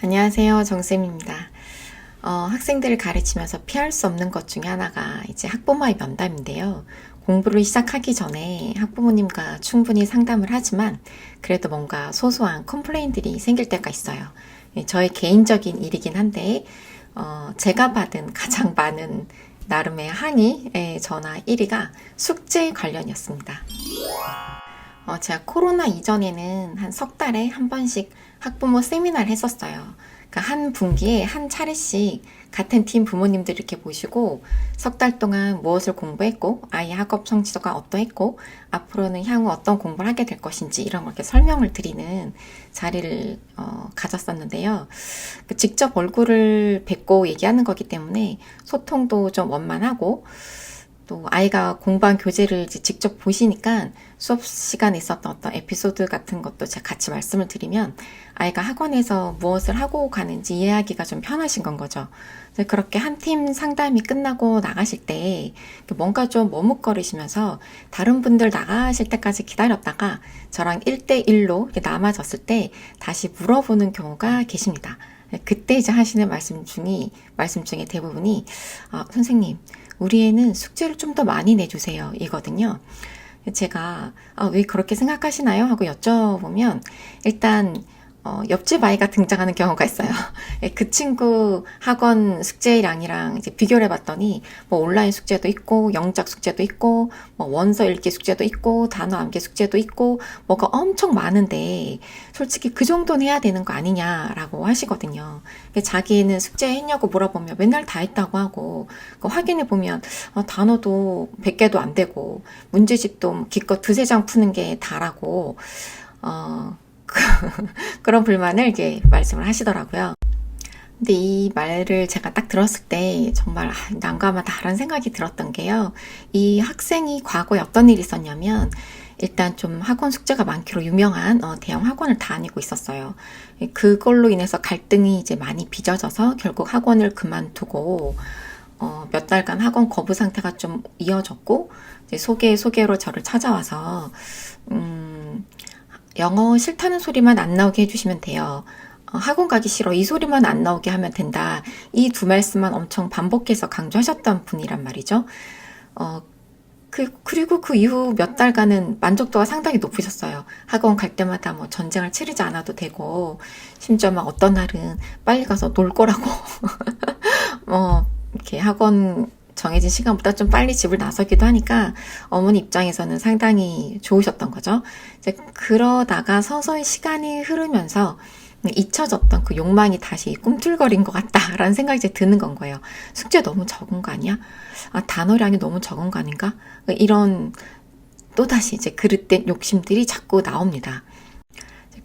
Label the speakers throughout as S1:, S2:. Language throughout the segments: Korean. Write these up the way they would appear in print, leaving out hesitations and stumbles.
S1: 안녕하세요. 정쌤입니다. 학생들을 가르치면서 피할 수 없는 것 중에 하나가 이제 학부모의 면담인데요. 공부를 시작하기 전에 학부모님과 충분히 상담을 하지만 그래도 뭔가 소소한 컴플레인들이 생길 때가 있어요. 저의 개인적인 일이긴 한데, 제가 받은 가장 많은 나름의 항의의 전화 1위가 숙제 관련이었습니다. 제가 코로나 이전에는 한 석 달에 한 번씩 학부모 세미나를 했었어요. 그러니까 한 분기에 한 차례씩 같은 팀 부모님들 이렇게 모시고 석 달 동안 무엇을 공부했고 아이 학업 성취도가 어떠했고 앞으로는 향후 어떤 공부를 하게 될 것인지 이런 걸 이렇게 설명을 드리는 자리를 가졌었는데요. 직접 얼굴을 뵙고 얘기하는 거기 때문에 소통도 좀 원만하고 또 아이가 공부한 교재를 이제 직접 보시니까 수업 시간에 있었던 어떤 에피소드 같은 것도 제가 같이 말씀을 드리면 아이가 학원에서 무엇을 하고 가는지 이해하기가 좀 편하신 건 거죠. 그렇게 한 팀 상담이 끝나고 나가실 때 뭔가 좀 머뭇거리시면서 다른 분들 나가실 때까지 기다렸다가 저랑 1대1로 남아졌을 때 다시 물어보는 경우가 계십니다. 그때 이제 하시는 말씀 중에 대부분이 선생님, 우리 애는 숙제를 좀 더 많이 내주세요. 이거든요. 제가 왜 그렇게 생각하시나요? 하고 여쭤보면 일단 옆집 아이가 등장하는 경우가 있어요. 그 친구 학원 숙제량이랑 이제 비교를 해봤더니 뭐 온라인 숙제도 있고 영작 숙제도 있고 뭐 원서 읽기 숙제도 있고 단어 암기 숙제도 있고 뭐가 엄청 많은데 솔직히 그 정도는 해야 되는 거 아니냐라고 하시거든요. 자기는 숙제 했냐고 물어보면 맨날 다 했다고 하고 확인해 보면 단어도 100개도 안 되고 문제집도 기껏 두세 장 푸는 게 다라고 그런 불만을 이렇게 말씀을 하시더라고요. 근데 이 말을 제가 딱 들었을 때 정말 난감하다라는 생각이 들었던 게요. 이 학생이 과거에 어떤 일이 있었냐면 일단 좀 학원 숙제가 많기로 유명한 대형 학원을 다니고 있었어요. 그걸로 인해서 갈등이 이제 많이 빚어져서 결국 학원을 그만두고 몇 달간 학원 거부 상태가 좀 이어졌고 이제 소개로 저를 찾아와서 영어 싫다는 소리만 안 나오게 해주시면 돼요. 학원 가기 싫어. 이 소리만 안 나오게 하면 된다. 이 두 말씀만 엄청 반복해서 강조하셨던 분이란 말이죠. 그리고 그 이후 몇 달간은 만족도가 상당히 높으셨어요. 학원 갈 때마다 뭐 전쟁을 치르지 않아도 되고, 심지어 막 어떤 날은 빨리 가서 놀 거라고, 이렇게 학원 정해진 시간보다 좀 빨리 집을 나서기도 하니까 어머니 입장에서는 상당히 좋으셨던 거죠. 이제 그러다가 서서히 시간이 흐르면서 잊혀졌던 그 욕망이 다시 꿈틀거린 것 같다라는 생각이 이제 드는 건 거예요. 숙제 너무 적은 거 아니야? 단어량이 너무 적은 거 아닌가? 이런 또다시 이제 그릇된 욕심들이 자꾸 나옵니다.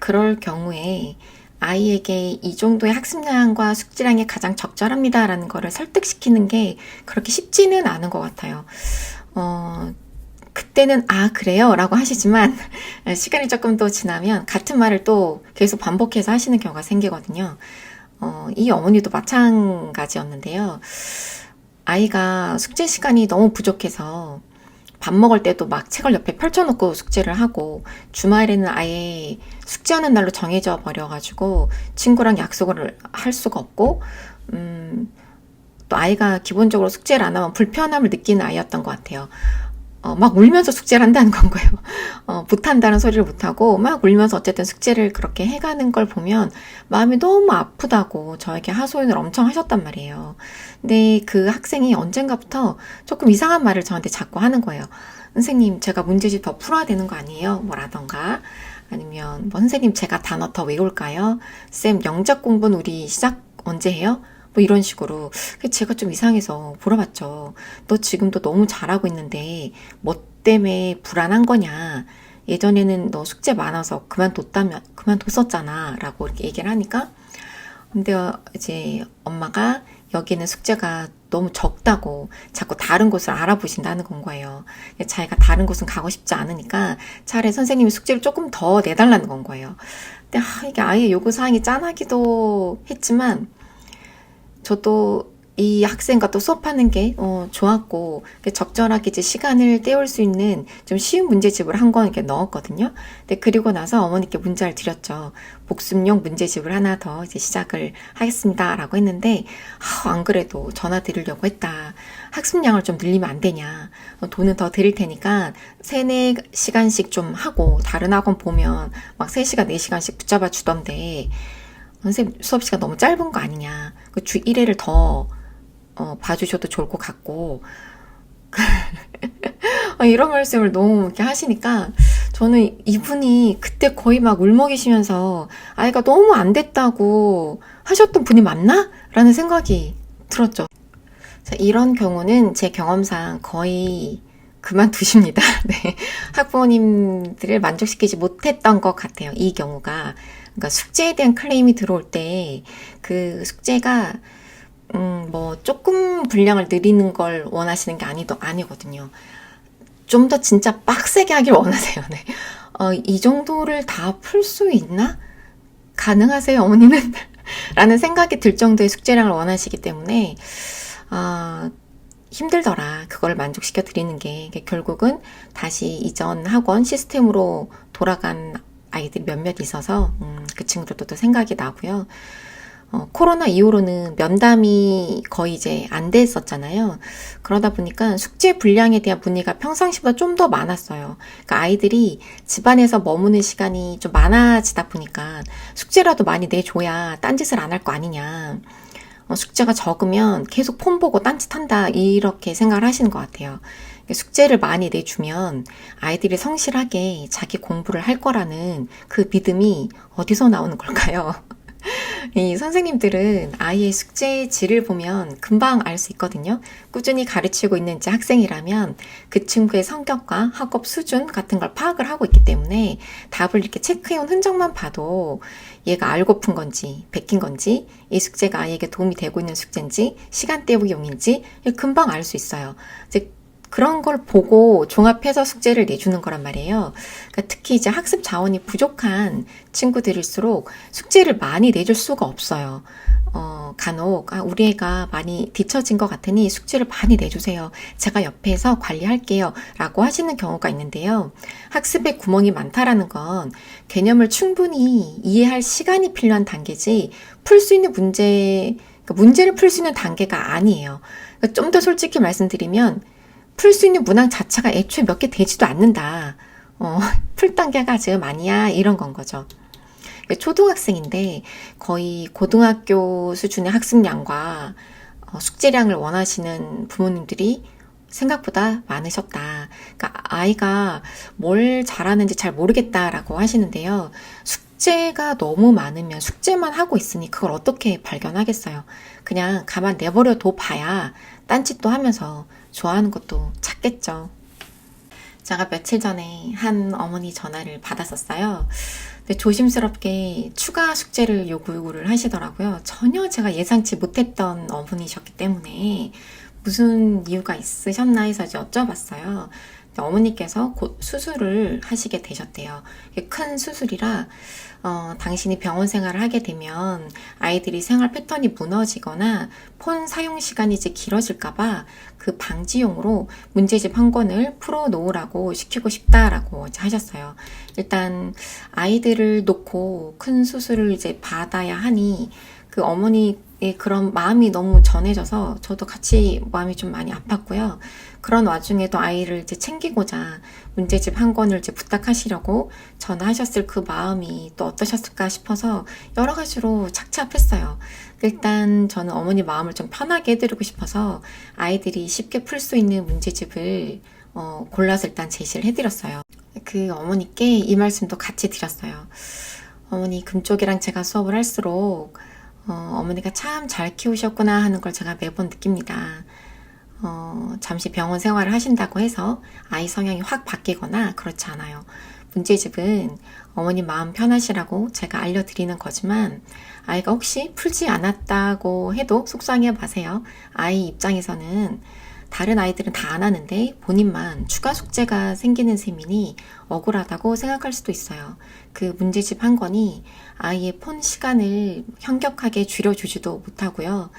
S1: 그럴 경우에 아이에게 이 정도의 학습량과 숙지량이 가장 적절합니다라는 거를 설득시키는 게 그렇게 쉽지는 않은 것 같아요. 그때는 그래요 라고 하시지만 시간이 조금 더 지나면 같은 말을 또 계속 반복해서 하시는 경우가 생기거든요. 이 어머니도 마찬가지였는데요. 아이가 숙제 시간이 너무 부족해서 밥 먹을 때도 막 책을 옆에 펼쳐놓고 숙제를 하고 주말에는 아예 숙제하는 날로 정해져 버려가지고 친구랑 약속을 할 수가 없고 또 아이가 기본적으로 숙제를 안 하면 불편함을 느끼는 아이였던 것 같아요. 막 울면서 숙제를 한다는 건 거예요. 못한다는 소리를 못하고 막 울면서 어쨌든 숙제를 그렇게 해가는 걸 보면 마음이 너무 아프다고 저에게 하소연을 엄청 하셨단 말이에요. 근데 그 학생이 언젠가부터 조금 이상한 말을 저한테 자꾸 하는 거예요. 선생님, 제가 문제집 더 풀어야 되는 거 아니에요? 뭐라던가. 아니면 뭐 선생님, 제가 단어 더 외울까요? 쌤, 영작 공부는 우리 시작 언제 해요? 뭐 이런 식으로. 제가 좀 이상해서 물어봤죠. 너 지금도 너무 잘하고 있는데 뭐 때문에 불안한 거냐? 예전에는 너 숙제 많아서 그만뒀었잖아 라고 이렇게 얘기를 하니까 근데 이제 엄마가 여기는 숙제가 너무 적다고 자꾸 다른 곳을 알아보신다는 건 거예요. 자기가 다른 곳은 가고 싶지 않으니까 차라리 선생님이 숙제를 조금 더 내달라는 건 거예요. 근데 이게 아예 요구사항이 짠하기도 했지만 저도 이 학생과 또 수업하는 게 좋았고 적절하게 이제 시간을 때울 수 있는 좀 쉬운 문제집을 한 권 이렇게 넣었거든요. 근데 그리고 나서 어머니께 문자를 드렸죠. 복습용 문제집을 하나 더 이제 시작을 하겠습니다라고 했는데 안 그래도 전화 드리려고 했다. 학습량을 좀 늘리면 안 되냐. 돈은 더 드릴 테니까 3-4시간씩 좀 하고 다른 학원 보면 막 3시간, 4시간씩 붙잡아 주던데 선생님 수업 시간 너무 짧은 거 아니냐. 주 1회를 더 봐주셔도 좋을 것 같고 이런 말씀을 너무 이렇게 하시니까 저는 이분이 그때 거의 막 울먹이시면서 아이가 너무 안 됐다고 하셨던 분이 맞나? 라는 생각이 들었죠. 자, 이런 경우는 제 경험상 거의 그만두십니다. 네. 학부모님들을 만족시키지 못했던 것 같아요. 이 경우가. 그러니까 숙제에 대한 클레임이 들어올 때 그 숙제가 뭐 조금 분량을 늘리는 걸 원하시는 게 아니거든요. 좀 더 진짜 빡세게 하길 원하세요. 네. 이 정도를 다 풀 수 있나? 가능하세요, 어머니는? 라는 생각이 들 정도의 숙제량을 원하시기 때문에 힘들더라. 그걸 만족시켜 드리는 게 결국은 다시 이전 학원 시스템으로 돌아간 아이들이 몇몇 있어서 그 친구들도 또 생각이 나고요. 코로나 이후로는 면담이 거의 이제 안 됐었잖아요. 그러다 보니까 숙제 분량에 대한 문의가 평상시보다 좀 더 많았어요. 그러니까 아이들이 집안에서 머무는 시간이 좀 많아지다 보니까 숙제라도 많이 내줘야 딴짓을 안 할 거 아니냐. 숙제가 적으면 계속 폰 보고 딴짓한다 이렇게 생각을 하시는 것 같아요. 숙제를 많이 내주면 아이들이 성실하게 자기 공부를 할 거라는 그 믿음이 어디서 나오는 걸까요? 이 선생님들은 아이의 숙제의 질을 보면 금방 알 수 있거든요. 꾸준히 가르치고 있는 이제 학생이라면 그 친구의 성격과 학업 수준 같은 걸 파악을 하고 있기 때문에 답을 이렇게 체크해온 흔적만 봐도 얘가 알고픈 건지 베낀 건지 이 숙제가 아이에게 도움이 되고 있는 숙제인지 시간 때우기용인지 금방 알 수 있어요. 이제 그런 걸 보고 종합해서 숙제를 내주는 거란 말이에요. 그러니까 특히 이제 학습 자원이 부족한 친구들일수록 숙제를 많이 내줄 수가 없어요. 간혹 우리 애가 많이 뒤처진 것 같으니 숙제를 많이 내주세요. 제가 옆에서 관리할게요. 라고 하시는 경우가 있는데요. 학습에 구멍이 많다라는 건 개념을 충분히 이해할 시간이 필요한 단계지 풀 수 있는 문제를 풀 수 있는 단계가 아니에요. 그러니까 좀 더 솔직히 말씀드리면 풀 수 있는 문항 자체가 애초에 몇 개 되지도 않는다. 풀 단계가 지금 아니야 이런 건 거죠. 초등학생인데 거의 고등학교 수준의 학습량과 숙제량을 원하시는 부모님들이 생각보다 많으셨다. 그러니까 아이가 뭘 잘하는지 잘 모르겠다라고 하시는데요. 숙제가 너무 많으면 숙제만 하고 있으니 그걸 어떻게 발견하겠어요. 그냥 가만 내버려둬 봐야 딴짓도 하면서 좋아하는 것도 찾겠죠. 제가 며칠 전에 한 어머니 전화를 받았었어요. 근데 조심스럽게 추가 숙제를 요구를 하시더라고요. 전혀 제가 예상치 못했던 어머니셨기 때문에 무슨 이유가 있으셨나 해서 이제 여쭤봤어요. 어머니께서 곧 수술을 하시게 되셨대요. 큰 수술이라 당신이 병원 생활을 하게 되면 아이들이 생활 패턴이 무너지거나 폰 사용 시간이 이제 길어질까봐 그 방지용으로 문제집 한 권을 풀어 놓으라고 시키고 싶다라고 이제 하셨어요. 일단 아이들을 놓고 큰 수술을 이제 받아야 하니 그 어머니의 그런 마음이 너무 전해져서 저도 같이 마음이 좀 많이 아팠고요. 그런 와중에도 아이를 이제 챙기고자 문제집 한 권을 이제 부탁하시려고 전화하셨을 그 마음이 또 어떠셨을까 싶어서 여러 가지로 착잡했어요. 일단 저는 어머니 마음을 좀 편하게 해드리고 싶어서 아이들이 쉽게 풀 수 있는 문제집을 골라서 일단 제시를 해드렸어요. 그 어머니께 이 말씀도 같이 드렸어요. 어머니 금쪽이랑 제가 수업을 할수록 어머니가 참 잘 키우셨구나 하는 걸 제가 매번 느낍니다. 잠시 병원 생활을 하신다고 해서 아이 성향이 확 바뀌거나 그렇지 않아요. 문제집은 어머니 마음 편하시라고 제가 알려드리는 거지만 아이가 혹시 풀지 않았다고 해도 속상해 마세요. 아이 입장에서는 다른 아이들은 다 안 하는데 본인만 추가 숙제가 생기는 셈이니 억울하다고 생각할 수도 있어요. 그 문제집 한 권이 아이의 폰 시간을 현격하게 줄여주지도 못하고요.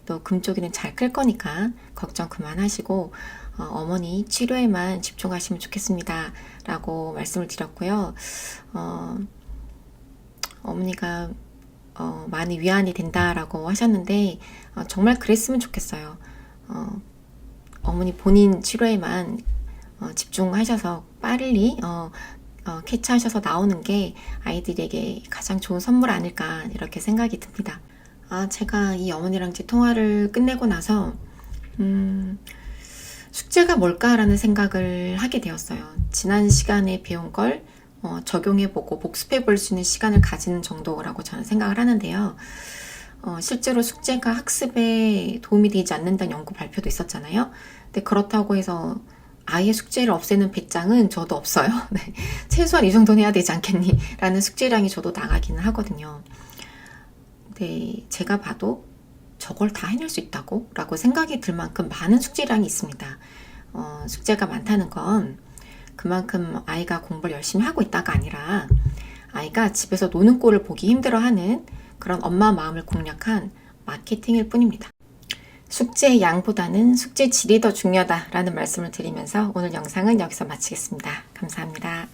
S1: 또 금쪽이는 잘 클 거니까 걱정 그만하시고 어머니 치료에만 집중하시면 좋겠습니다. 라고 말씀을 드렸고요. 어머니가 많이 위안이 된다라고 하셨는데 정말 그랬으면 좋겠어요. 어머니 본인 치료에만 집중하셔서 빨리 캐치하셔서 나오는 게 아이들에게 가장 좋은 선물 아닐까 이렇게 생각이 듭니다. 제가 이 어머니랑 제 통화를 끝내고 나서 숙제가 뭘까라는 생각을 하게 되었어요. 지난 시간에 배운 걸 적용해보고 복습해볼 수 있는 시간을 가지는 정도라고 저는 생각을 하는데요. 실제로 숙제가 학습에 도움이 되지 않는다는 연구 발표도 있었잖아요. 근데 그렇다고 해서 아예 숙제를 없애는 배짱은 저도 없어요. 네. 최소한 이 정도는 해야 되지 않겠니? 라는 숙제량이 저도 나가기는 하거든요. 근데 제가 봐도 저걸 다 해낼 수 있다고? 라고 생각이 들 만큼 많은 숙제량이 있습니다. 숙제가 많다는 건 그만큼 아이가 공부를 열심히 하고 있다가 아니라 아이가 집에서 노는 꼴을 보기 힘들어하는 그런 엄마 마음을 공략한 마케팅일 뿐입니다. 숙제의 양보다는 숙제 질이 더 중요하다라는 말씀을 드리면서 오늘 영상은 여기서 마치겠습니다. 감사합니다.